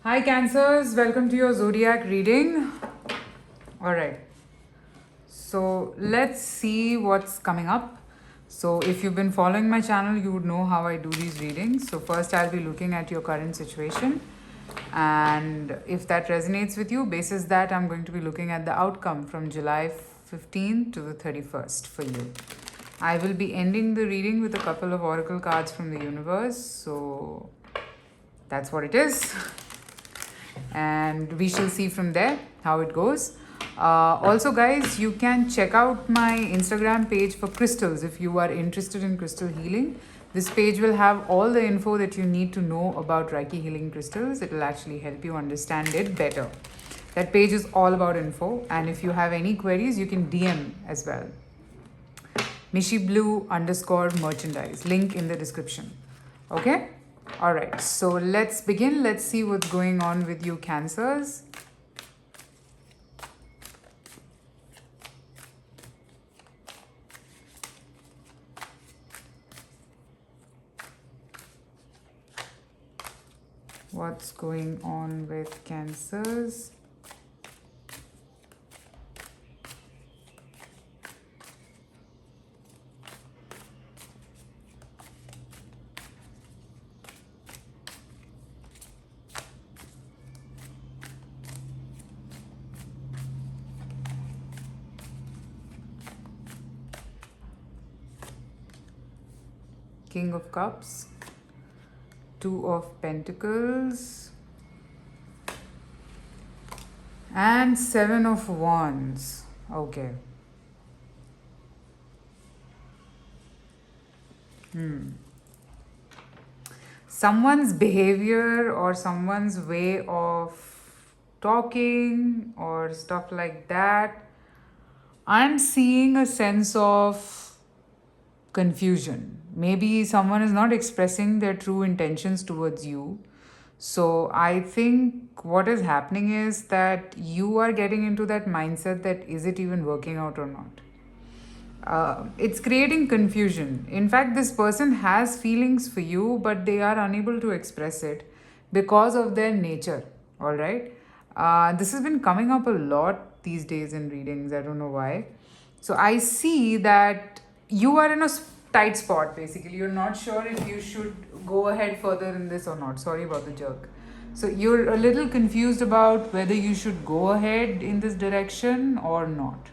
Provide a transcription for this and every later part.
Hi Cancers, welcome to your zodiac reading. Alright, so let's see what's coming up. So, if you've been following my channel, you would know how I do these readings. So, first, I'll be looking at your current situation, and if that resonates with you, basis that, I'm going to be looking at the outcome from July 15th to the 31st for you. I will be ending the reading with a couple of oracle cards from the universe. So, that's what it is. And we shall see from there how it goes. Also, guys, you can check out my Instagram page for crystals if you are interested in crystal healing. This page will have all the info that you need to know about Reiki healing crystals. It will actually help you understand it better. That page is all about info, and if you have any queries, you can DM as well. Mishi_Blue_merchandise. Link in the description. Okay? Alright, so let's begin. Let's see what's going on with you, Cancers. What's going on with Cancers? King of Cups, Two of Pentacles, and Seven of Wands. Okay. Someone's behavior or someone's way of talking or stuff like that, I'm seeing a sense of confusion. Maybe someone is not expressing their true intentions towards you. So I think what is happening is that you are getting into that mindset that is it even working out or not? It's creating confusion. In fact, this person has feelings for you, but they are unable to express it because of their nature. All right. This has been coming up a lot these days in readings. I don't know why. So I see that you are in a tight spot basically. You're not sure if you should go ahead further in this or not. Sorry about the jerk. So you're a little confused about whether you should go ahead in this direction or not.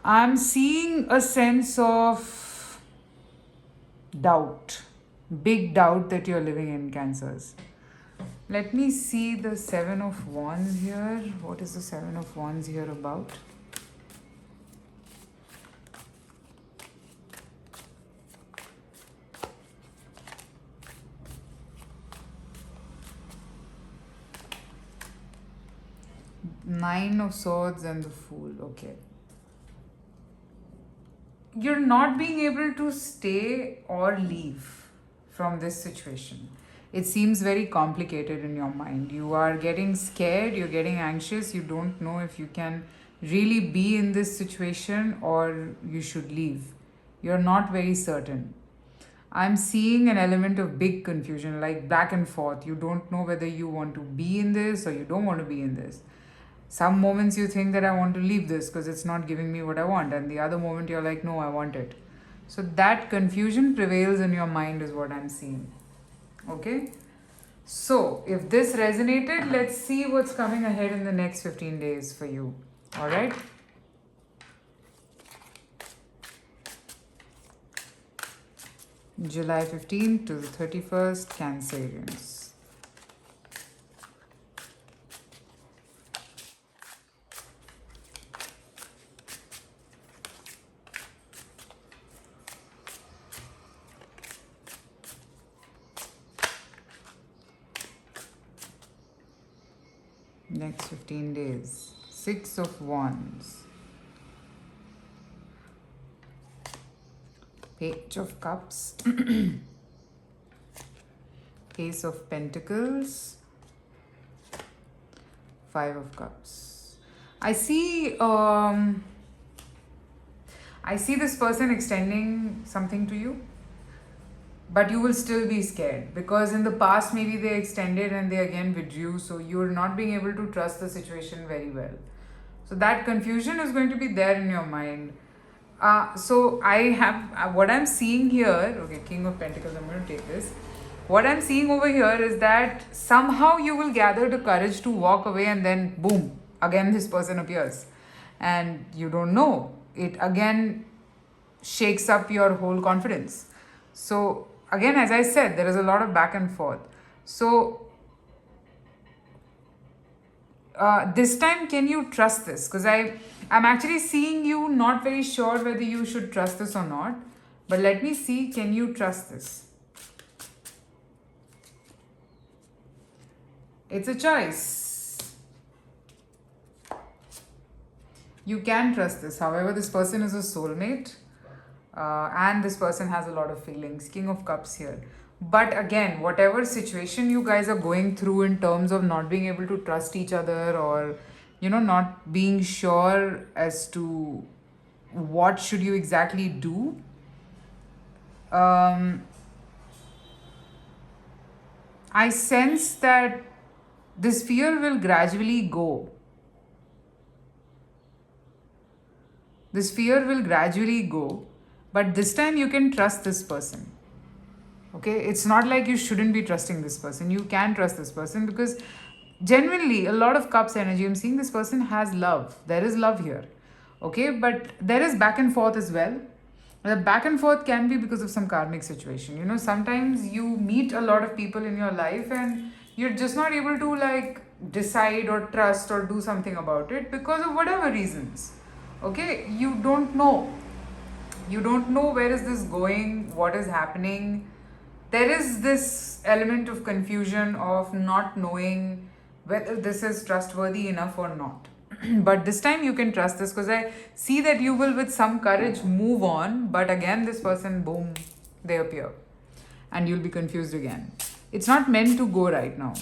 I'm seeing a sense of doubt, big doubt that you're living in, Cancers. Let me see the Seven of Wands here. What is the Seven of Wands here about? Nine of Swords and the Fool. Okay. You're not being able to stay or leave from this situation. It seems very complicated in your mind. You are getting scared, you're getting anxious, you don't know if you can really be in this situation or you should leave. You're not very certain. I'm seeing an element of big confusion, like back and forth. You don't know whether you want to be in this or you don't want to be in this. Some moments you think that I want to leave this because it's not giving me what I want, and the other moment you're like, no, I want it. So that confusion prevails in your mind, is what I'm seeing. Okay? So, if this resonated, let's see what's coming ahead in the next 15 days for you. Alright? July 15th to the 31st, Cancerians. Next 15 days. Six of Wands. Page of Cups. Ace of Pentacles. Five of Cups. I see this person extending something to you. but you will still be scared because in the past maybe they extended and they again withdrew, so you're not being able to trust the situation very well. So that confusion is going to be there in your mind. So I have what I'm seeing here. Okay, King of Pentacles. I'm going to take this. What I'm seeing over here is that somehow you will gather the courage to walk away, and then boom, again this person appears, and you don't know. It again shakes up your whole confidence. So again, as I said, there is a lot of back and forth. So this time, can you trust this? Because I'm actually seeing you not very sure whether you should trust this or not. But let me see, can you trust this? It's a choice. You can trust this. However, this person is a soulmate. And this person has a lot of feelings. King of Cups here. But again, whatever situation you guys are going through in terms of not being able to trust each other, or not being sure as to what should you exactly do, I sense that this fear will gradually go. This fear will gradually go, but this time you can trust this person. Okay, it's not like you shouldn't be trusting this person. You can trust this person because genuinely a lot of cups energy, I'm seeing this person has love. There is love here. Okay, but there is back and forth as well. The back and forth can be because of some karmic situation. Sometimes you meet a lot of people in your life and you're just not able to like decide or trust or do something about it because of whatever reasons. Okay, you don't know where is this going, what is happening. There is this element of confusion of not knowing whether this is trustworthy enough or not. But this time you can trust this because I see that you will with some courage move on, but again this person, boom, they appear and you'll be confused again. It's not meant to go right now.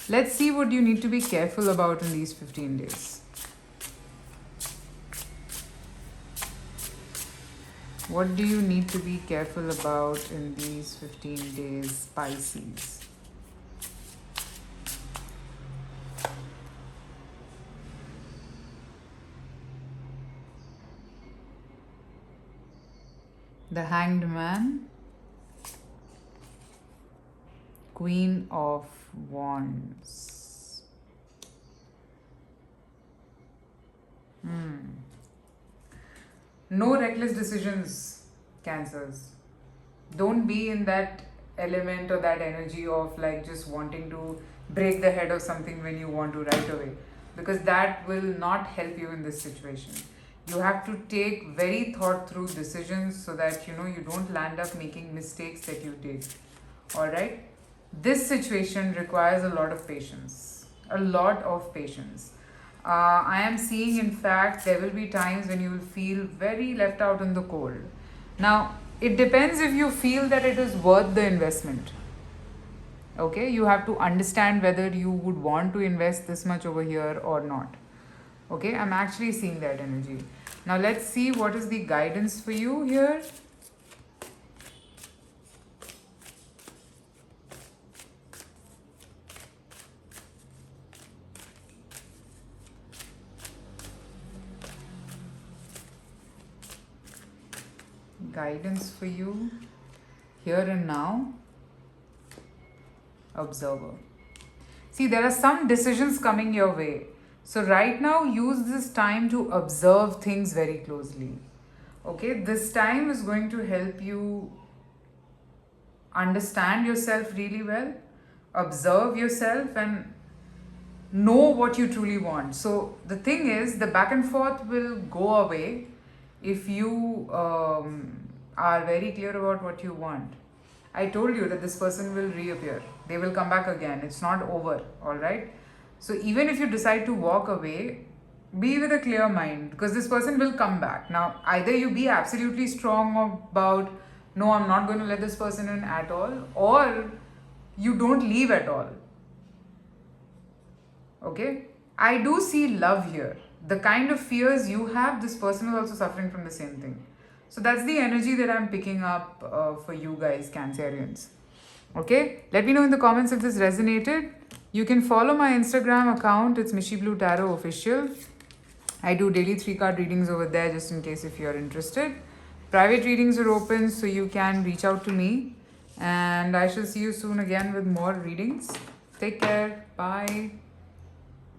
Let's see what you need to be careful about in these 15 days. What do you need to be careful about in these 15 days, Pisces? The Hanged Man, Queen of Wands. No reckless decisions, Cancers. Don't be in that element or that energy of like just wanting to break the head of something when you want to right away, because that will not help you in this situation. You have to take very thought through decisions so that you don't land up making mistakes that you did. All right, this situation requires a lot of patience, a lot of patience. I am seeing, in fact, there will be times when you will feel very left out in the cold. Now, it depends if you feel that it is worth the investment. Okay, you have to understand whether you would want to invest this much over here or not. Okay, I'm actually seeing that energy. Now, let's see what is the guidance for you here. Guidance for you here and now. Observer. See, there are some decisions coming your way. So right now, use this time to observe things very closely. Okay, this time is going to help you understand yourself really well, observe yourself, and know what you truly want. So the thing is, the back and forth will go away if you are very clear about what you want. I told you that this person will reappear. They will come back again. It's not over, all right? So even if you decide to walk away, be with a clear mind because this person will come back. Now, either you be absolutely strong about, no, I'm not going to let this person in at all, or you don't leave at all. Okay? I do see love here. The kind of fears you have, this person is also suffering from the same thing. So that's the energy that I'm picking up for you guys, Cancerians. Okay, let me know in the comments if this resonated. You can follow my Instagram account, it's Mishi Blue Tarot Official. I do daily 3 card readings over there just in case if you're interested. Private readings are open, so you can reach out to me. And I shall see you soon again with more readings. Take care. Bye.